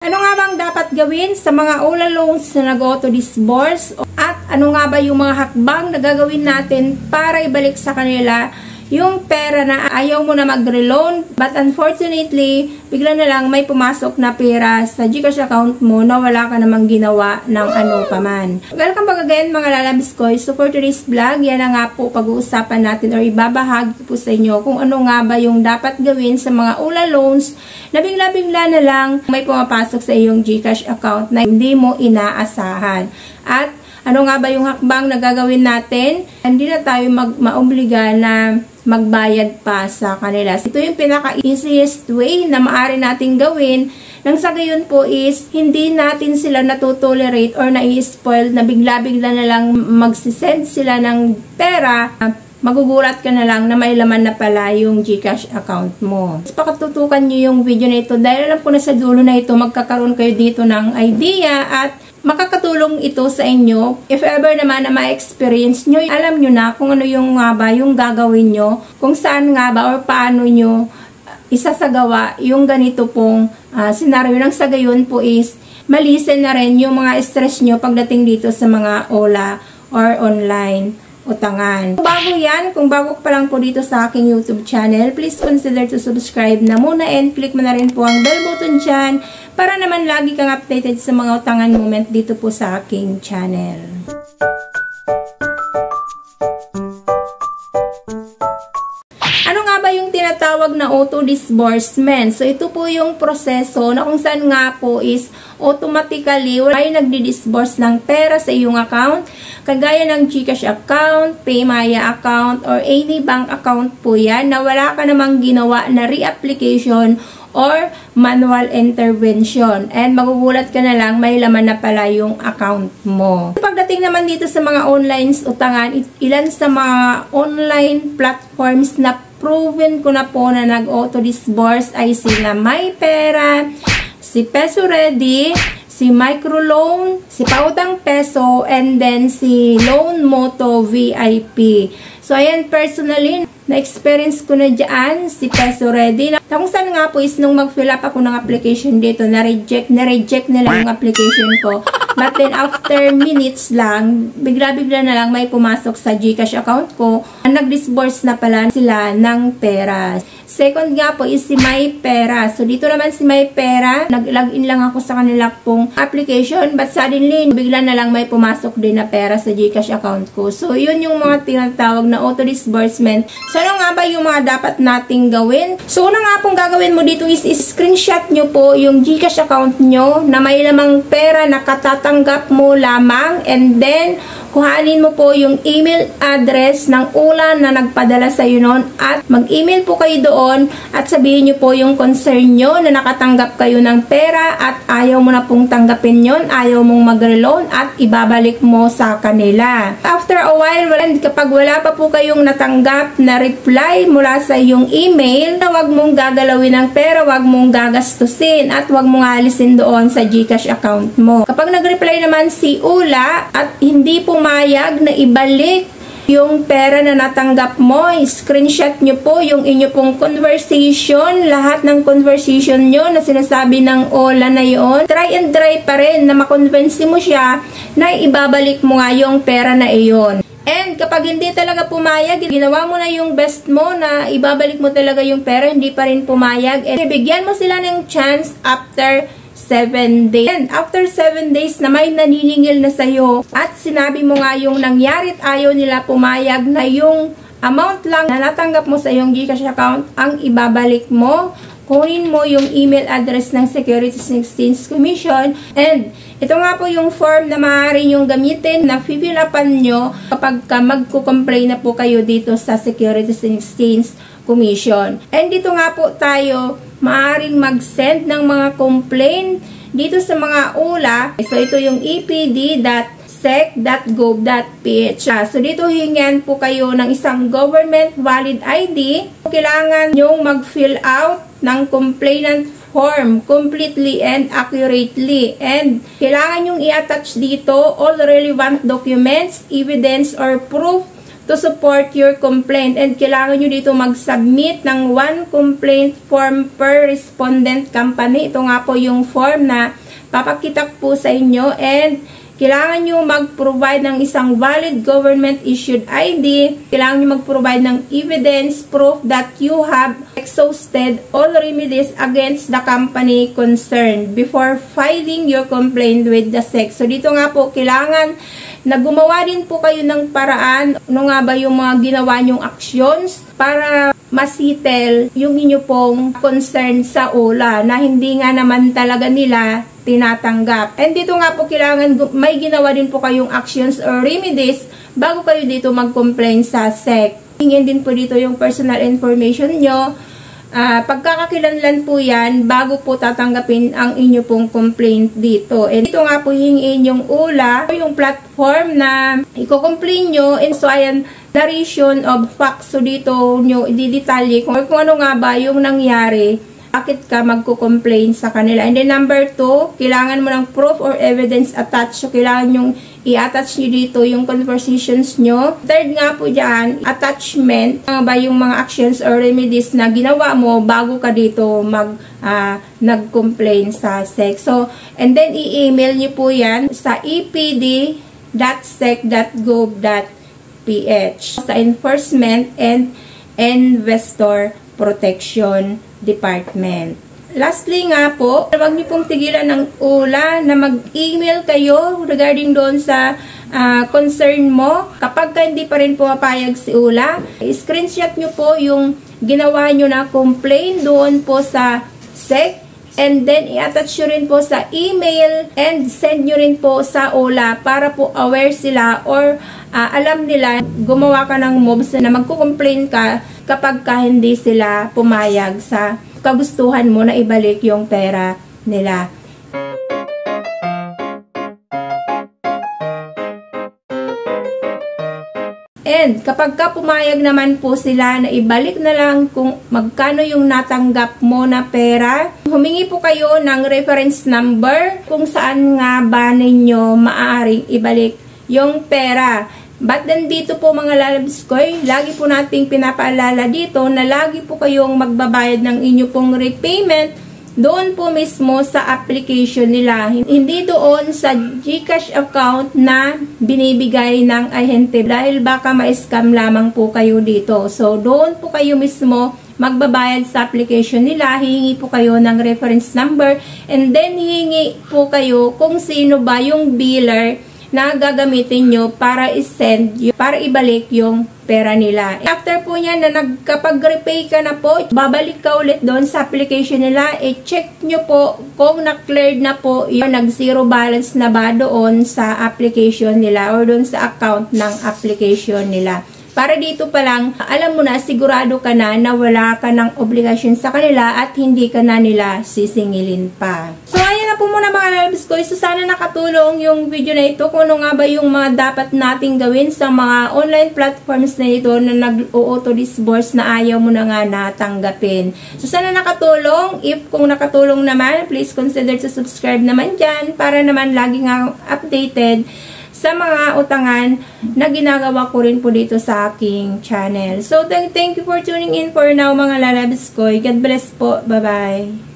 Ano nga bang dapat gawin sa mga ULA loans na nag-auto-disburse? At ano nga ba yung mga hakbang na gagawin natin para ibalik sa kanila yung pera na ayaw mo na mag-reloan, but unfortunately, bigla na lang may pumasok na pera sa GCash account mo na wala ka namang ginawa ng ano paman. Welcome back again mga lalabs ko. So for today's vlog, yan na nga po pag-uusapan natin or ibabahagi po sa inyo kung ano nga ba yung dapat gawin sa mga ULA loans na bigla-bigla na lang may pumapasok sa iyong GCash account na hindi mo inaasahan. At ano nga ba yung hakbang na gagawin natin? Hindi na tayo maobliga na magbayad pa sa kanila. Ito yung pinaka-easiest way na maaari nating gawin nang sa gayon po is hindi natin sila natutolerate or nai-spoil na bigla-bigla na lang magsisend sila ng pera. Magugulat ka na lang na may laman na pala yung GCash account mo. Pakatutukan nyo yung video na ito dahil alam ko na sa dulo na ito magkakaroon kayo dito ng idea at makakatulong ito sa inyo. If ever naman na ma-experience nyo, alam nyo na kung ano yung nga ba yung gagawin nyo, kung saan nga ba or paano nyo isasagawa yung ganito pong senaryo. Nang sa gayon po is malisen na rin yung mga stress nyo pagdating dito sa mga ULA or online utangan. Bago yan, kung bago pa lang po dito sa aking YouTube channel, please consider to subscribe na muna and click mo na rin po ang bell button dyan para naman lagi kang updated sa mga utangan moment dito po sa aking channel. Ano nga ba yung tinatawag na auto-disbursement? So, ito po yung proseso na kung saan nga po is automatically ay nagdi-disburse ng pera sa iyong account. Kagaya ng GCash account, PayMaya account, or any bank account po yan na wala ka namang ginawa na re-application or manual intervention. And magugulat ka na lang, may laman na pala yung account mo. Pagdating naman dito sa mga online utangan, ilan sa mga online platforms na proven ko na po na nag-auto-disburse ay sila MyPera, si Peso Ready, si Microloan, si Pautang Peso, and then si Loan Moto VIP. So, ayan, personally, na-experience ko na dyan si Peso Ready. Na kung saan nga po is nung mag-fill up ako ng application dito, na-reject nila yung application ko. But then, after minutes lang, bigla-bigla na lang may pumasok sa GCash account ko. Nag-disburse na pala sila ng pera. Second nga po is si MyPera. So, dito naman si MyPera, nag-login lang ako sa kanila pong application. But suddenly, bigla na lang may pumasok din na pera sa GCash account ko. So, yun yung mga tinatawag na auto-disbursement. So, ano nga ba yung mga dapat nating gawin? So, una nga pong gagawin mo dito is screenshot nyo po yung GCash account nyo na may lamang pera na katatanggap mo lamang. And then, kuhanin mo po yung email address ng ULA na nagpadala sa iyo noon at mag-email po kayo doon at sabihin nyo po yung concern nyo na nakatanggap kayo ng pera at ayaw mo na pong tanggapin yon, ayaw mong mag-reloan at ibabalik mo sa kanila. After a while, kapag wala pa po kayong natanggap na reply mula sa yung email, na wag mong gagalawin ng pera, wag mong gagastusin at wag mong alisin doon sa GCash account mo. Kapag nag-reply naman si ULA at hindi pumayag na ibalik yung pera na natanggap mo, screenshot nyo po yung inyo pong conversation, lahat ng conversation nyo na sinasabi ng ULA na yon. Try and try pa rin na makonvince mo siya na ibabalik mo nga yung pera na iyon. And kapag hindi talaga pumayag, ginawa mo na yung best mo na ibabalik mo talaga yung pera, hindi pa rin pumayag, and bigyan mo sila ng chance after 7 days. And after 7 days na may naniningil na sa'yo at sinabi mo nga yung nangyari at ayaw nila pumayag na yung amount lang na natanggap mo sa iyong GCash account ang ibabalik mo, kunin mo yung email address ng Securities and Exchange Commission. And ito nga po yung form na maaari yung gamitin na fill-upan nyo kapag magko-complain na po kayo dito sa Securities and Exchange Commission. And dito nga po tayo maaaring mag-send ng mga complaint dito sa mga ULA. So, ito yung epd.sec.gov.ph. So, dito hingan po kayo ng isang government valid ID. Kailangan nyong mag-fill out ng complainant form completely and accurately. And kailangan nyong i-attach dito all relevant documents, evidence, or proof to support your complaint. And kailangan nyo dito mag-submit ng 1 complaint form per respondent company. Ito nga po yung form na papakita po sa inyo, and kailangan nyo mag-provide ng isang valid government-issued ID. Kailangan nyo mag-provide ng evidence, proof that you have exhausted all remedies against the company concerned before filing your complaint with the SEC. So, dito nga po, kailangan na gumawa din po kayo ng paraan. Ano nga ba yung mga ginawa nyong actions para masitel yung inyo pong concern sa OLA na hindi nga naman talaga nila tinatanggap. And dito nga po kailangan may ginawa din po kayong actions or remedies bago kayo dito mag-complain sa SEC. Hingin din po dito yung personal information nyo. Pagkakakilanlan po yan bago po tatanggapin ang inyo pong complaint dito. And dito nga po hingin yung OLA, yung platform na i-complain nyo. And so ayan, narration of facts. So dito nyo i-detalye kung ano nga ba yung nangyari, bakit ka magko-complain sa kanila. And then number 2, kailangan mo ng proof or evidence attached. So kailangan yung i-attach nyo dito yung conversations nyo. Third nga po dyan, attachment. Ano ba yung mga actions or remedies na ginawa mo bago ka dito nag-complain sa SEC. So, and then i-email nyo po yan sa epd.sec.gov.ph sa Enforcement and Investor Protection Department. Lastly nga po, huwag niyo pong tigilan ng OLA na mag-email kayo regarding doon sa concern mo. Kapag hindi pa rin pumapayag si OLA, screenshot nyo po yung ginawa nyo na complaint doon po sa SEC, and then i-attach nyo rin po sa email and send nyo rin po sa OLA para po aware sila or alam nila gumawa ka ng moves na magko-complain ka kapag hindi sila pumayag sa kagustuhan mo na ibalik yung pera nila. And kapag ka pumayag naman po sila na ibalik na lang kung magkano yung natanggap mo na pera, humingi po kayo ng reference number kung saan nga ba ninyo maaaring ibalik yung pera. But then dito po mga lalabs ko, lagi po nating pinapaalala dito na lagi po kayong magbabayad ng inyo pong repayment doon po mismo sa application nila. Hindi doon sa GCash account na binibigay ng ahente dahil baka ma-scam lamang po kayo dito. So doon po kayo mismo magbabayad sa application nila, hihingi po kayo ng reference number, and then hihingi po kayo kung sino ba yung biller na gagamitin nyo para i-send, para ibalik yung pera nila. After po niya na kapag-repay ka na po, babalik ka ulit doon sa application nila, i-check nyo po kung na-cleared na po yung nag-zero balance na ba doon sa application nila or doon sa account ng application nila. Para dito pa lang, alam mo na, sigurado ka na wala ka ng obligasyon sa kanila at hindi ka na nila sisingilin pa. So, ayan na po muna mga lalabs ko. So, sana nakatulong yung video na ito kung ano nga ba yung mga dapat nating gawin sa mga online platforms na ito na nag-auto-disburse na ayaw mo na nga natanggapin. So, sana nakatulong. Kung nakatulong naman, please consider to subscribe naman dyan para naman lagi nga updated sa mga utangan na ginagawa ko rin po dito sa aking channel. So, thank you for tuning in for now mga lalabs ko. God bless po. Bye-bye.